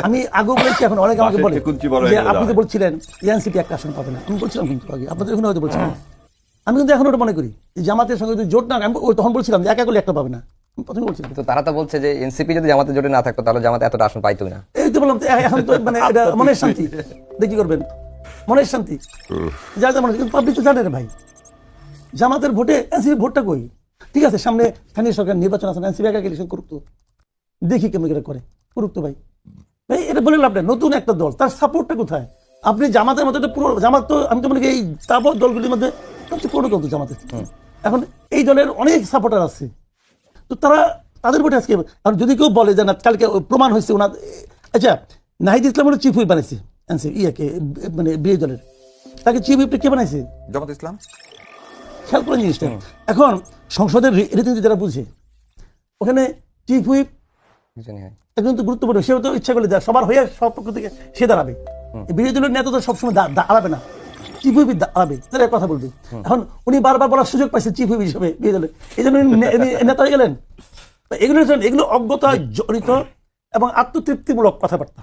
আমি আগেও বলেছি, এখন অনেকে আমাকে বলে যে আপনি তো বলছিলেন এনসিপি একটা আসন পাবে না। আমি বলছিলাম কিন্তু আগে, আপনাদের এখানে হয়তো বলছিলাম। আমি কিন্তু এখন ওটা মনে করি জামাতের সঙ্গে যদি জোট না, আমি তখন বলছিলাম যে একা করলে একটা পাবে না, প্রথমে বলছিলাম। তো তারা তো বলছে যে এনসিপি যদি জামাতে জোটে না থাকতো তাহলে জামাতে এতটা আসন পাইতো না। এই তো বললাম, এখন তো মানে এটা মনের শান্তি, দেখি করবেন মনের শান্তি, যা যেমন। কিন্তু পাবলিক তো জানে রে ভাই, জামাতের ভোটে এনসিপি ভোটটা কই? ঠিক আছে, সামনে স্থানীয় সরকার নির্বাচন আছে, এনসিপি একা ইলেকশন করুক তো, দেখি কেমন করে করে, করুক তো ভাই। ভাই এটা বলে লাভ নেই, নতুন একটা দল, তার সাপোর্টটা কোথায়? আপনি জামাতের মধ্যে পুরো জামাত তো, আমি তো মনে করি এই তারপর দলগুলির মধ্যে সবচেয়ে পুরো দল তো জামাতের। এখন এই দলের অনেক সাপোর্টার আছে, তো তারা তাদের ভোটে আজকে। আর যদি কেউ বলে যে না কালকে প্রমাণ হয়েছে ওনার, আচ্ছা নাহিদ ইসলাম হলো চিফ হুইপ বানাইছে ইয়াকে, মানে বিএ দলের, তাকে চিফ হুইপটা কে বানাইছে? জামাত ইসলাম। খেয়াল করেন জিনিসটা। এখন সংসদের রীতিনীতি যারা বুঝে, ওখানে চিফ হুইপ একজন তো গুরুত্বপূর্ণ, সেও তো ইচ্ছা করলে সবার হয়ে সব পক্ষ থেকে সে দাঁড়াবে। বিরোধী দলের নেতা তো সবসময় দাঁড়াবে না, চিফ হুইপ দাঁড়াবে, তারা কথা বলবে। এখন উনি বারবার বলার সুযোগ পাইছে চিফ হুইপ হিসেবে বিরোধী দলের, এই জন্য নেতা হয়ে গেলেন। এগুলো অজ্ঞতা জড়িত এবং আত্মতৃপ্তিমূলক কথাবার্তা।